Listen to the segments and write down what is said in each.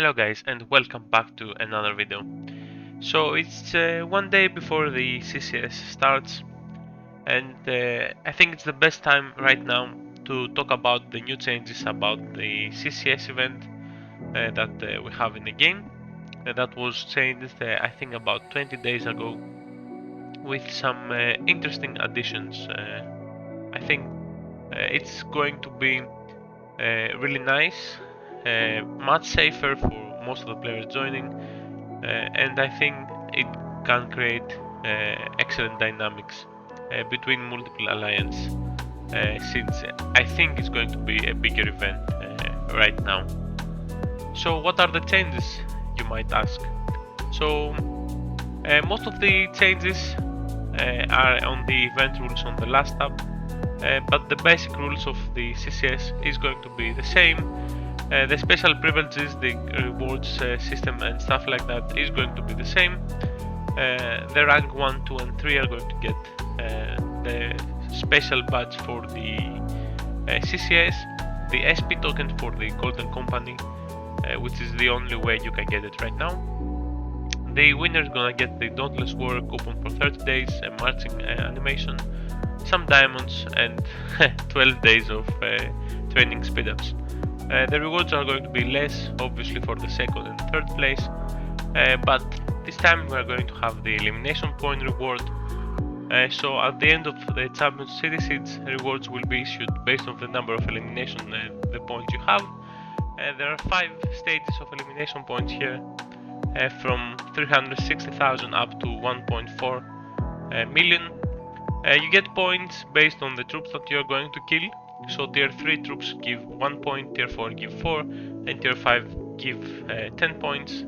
Hello guys and welcome back to another video. So it's one day before the CCS starts, and I think it's the best time right now to talk about the new changes about the CCS event that we have in the game. That was changed I think about 20 days ago with some interesting additions. I think it's going to be really nice, much safer for most of the players joining, and I think it can create excellent dynamics between multiple alliance, since I think it's going to be a bigger event right now. So what are the changes, you might ask? So most of the changes are on the event rules on the last tab, but the basic rules of the CCS is going to be the same. The special privileges, the rewards system and stuff like that is going to be the same. The rank 1, 2 and 3 are going to get the special badge for the CCS, the SP token for the Golden Company, which is the only way you can get it right now. The winner is gonna get the Dauntless Warrior coupon for 30 days, a marching animation, some diamonds and 12 days of training speedups. The rewards are going to be less, obviously, for the second and third place, but this time we are going to have the elimination point reward. So at the end of the Champions City Siege, rewards will be issued based on the number of elimination the points you have. There are 5 stages of elimination points here, from 360,000 up to 1.4 million. You get points based on the troops that you are going to kill. So tier 3 troops give 1 point, tier 4 give 4, and tier 5 give 10 points.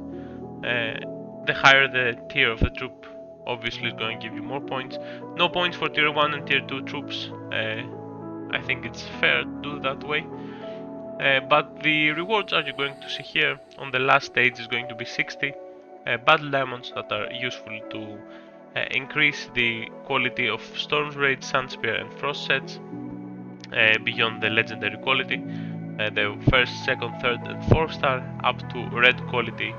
The higher the tier of the troop, obviously is going to give you more points. No points for tier 1 and tier 2 troops. I think it's fair to do that way. But the rewards, as you're going to see here on the last stage, is going to be 60 battle diamonds that are useful to increase the quality of Storm's Rage, Sunspear and Frost sets beyond the legendary quality. The first, second, third and fourth star up to red quality.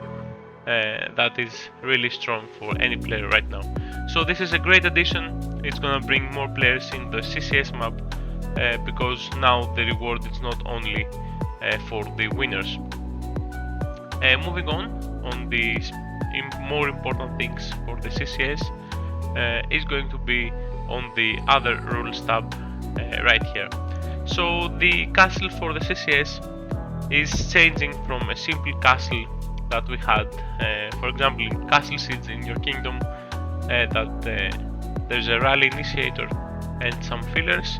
That is really strong for any player right now. So this is a great addition. It's gonna bring more players in the CCS map, because now the reward is not only for the winners. Moving on the more important things for the CCS is going to be on the other rules tab right here. So the castle for the CCS is changing from a simple castle that we had, for example, in Castle Siege in your kingdom, that there's a rally initiator and some fillers.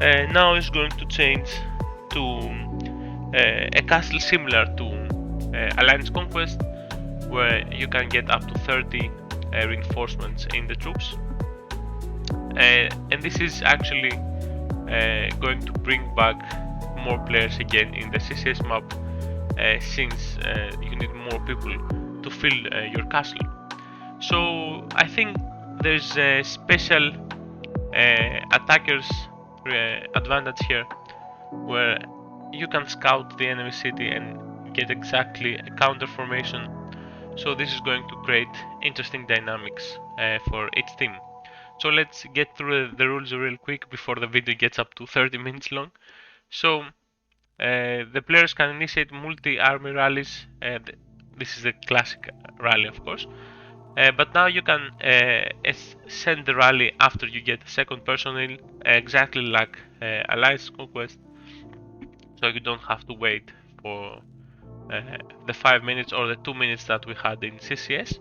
Now it's going to change to a castle similar to Alliance Conquest, where you can get up to 30 reinforcements in the troops. And this is actually going to bring back more players again in the CCS map, since you need more people to fill your castle. So I think there's a special attackers advantage here, where you can scout the enemy city and get exactly a counter formation. So this is going to create interesting dynamics for each team. So let's get through the rules real quick before the video gets up to 30 minutes long. So the players can initiate multi-army rallies. This is a classic rally, of course. But now you can send the rally after you get second personnel, exactly like Alliance Conquest. So you don't have to wait for the 5 minutes or the 2 minutes that we had in CCS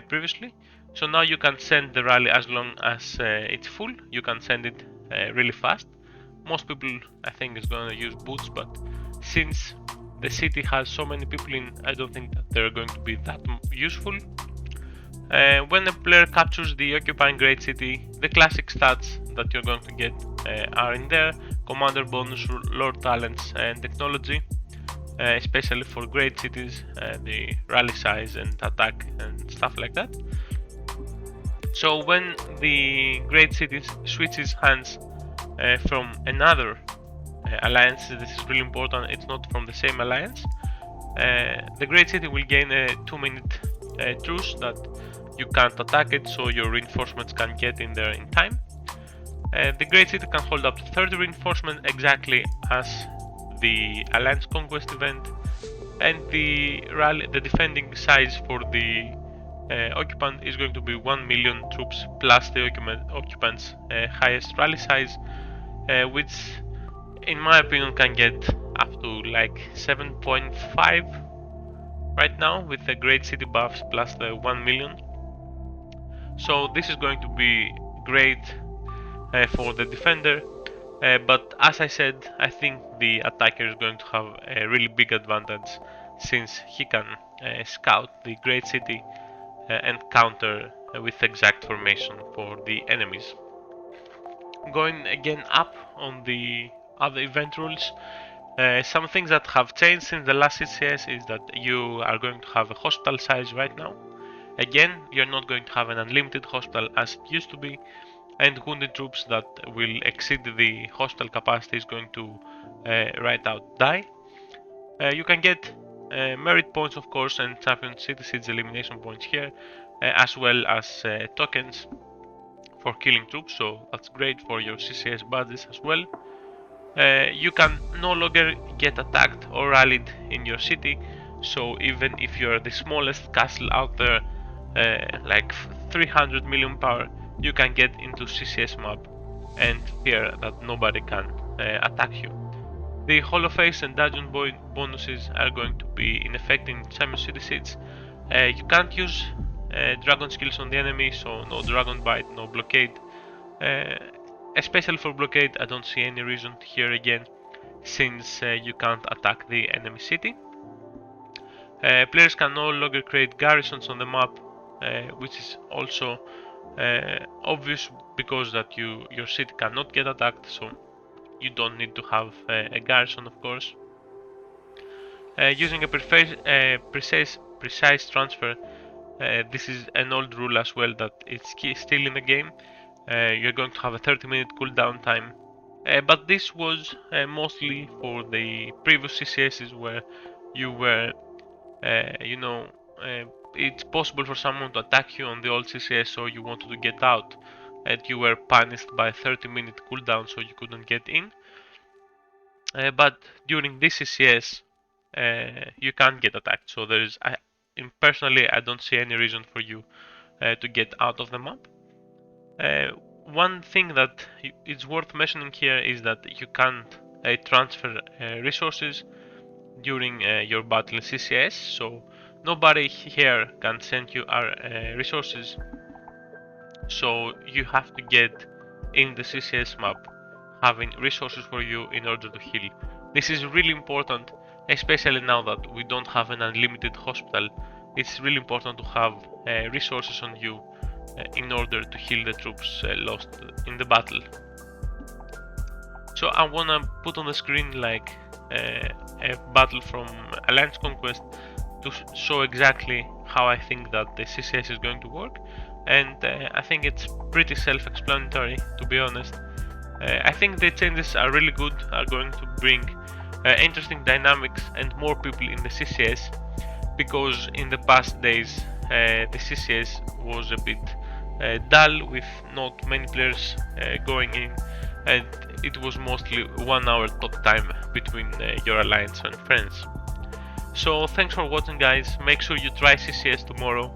previously. So now you can send the rally as long as it's full. You can send it really fast. Most people, I think, is going to use boots, but since the city has so many people in, I don't think that they're going to be that useful. When a player captures the occupying great city, the classic stats that you're going to get are in there: commander bonus, lord talents and technology, especially for great cities, the rally size and attack and stuff like that. So when the great city switches hands from another alliance, this is really important, it's not from the same alliance, The Great City will gain a 2-minute truce that you can't attack it, so your reinforcements can get in there in time. The Great City can hold up to 30 reinforcements, exactly as the Alliance Conquest event, and the defending size for the occupant is going to be 1 million troops plus the occupant's highest rally size, which in my opinion can get up to like 7.5 right now with the Great City buffs plus the 1 million. So this is going to be great for the defender, but as I said, I think the attacker is going to have a really big advantage since he can scout the Great City and counter with exact formation for the enemies. Going again up on the other event rules, some things that have changed since the last CCS is that you are going to have a hospital size right now. Again, you're not going to have an unlimited hospital as it used to be, and wounded troops that will exceed the hospital capacity is going to right out die. You can get merit points, of course, and champion city siege elimination points here, as well as tokens for killing troops, so that's great for your CCS budgets as well. You can no longer get attacked or rallied in your city, so even if you're the smallest castle out there, like 300 million power, you can get into CCS map and fear that nobody can attack you. The holophase and dungeon bonuses are going to be in effect in Champion City Siege. You can't use dragon skills on the enemy, so no dragon bite, no blockade. Especially for blockade, I don't see any reason here again, since you can't attack the enemy city. Players can no longer create garrisons on the map, which is also obvious because that your city cannot get attacked, so you don't need to have a garrison, of course. Using a precise transfer, this is an old rule as well that it's still in the game. You're going to have a 30-minute cooldown time, but this was mostly for the previous CCSs where you were, it's possible for someone to attack you on the old CCS, so you wanted to get out, and you were punished by a 30-minute cooldown, so you couldn't get in. But during this CCS, you can't get attacked, so personally, I don't see any reason for you to get out of the map. One thing that is worth mentioning here is that you can't transfer resources during your battle in CCS, so nobody here can send you our resources, so you have to get in the CCS map having resources for you in order to heal. This is really important, especially now that we don't have an unlimited hospital. It's really important to have resources on you in order to heal the troops lost in the battle. So I wanna put on the screen like a battle from Alliance Conquest to show exactly how I think that the CCS is going to work, and I think it's pretty self-explanatory, to be honest. I think the changes are really good, are going to bring interesting dynamics and more people in the CCS, because in the past days the CCS was a bit dull with not many players going in, and it was mostly 1 hour talk time between your alliance and friends. So thanks for watching, guys. Make sure you try CCS tomorrow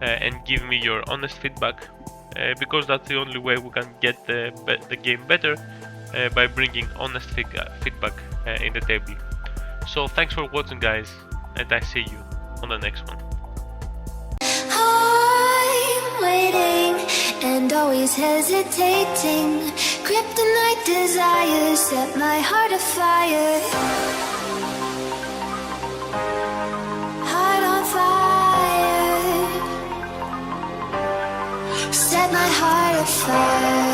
and give me your honest feedback, because that's the only way we can get the game better, by bringing honest feedback in the table. So thanks for watching, guys, and I see you on the next one. I'm waiting and always hesitating. Kryptonite desires set my heart afire. Heart on fire. Set my heart afire.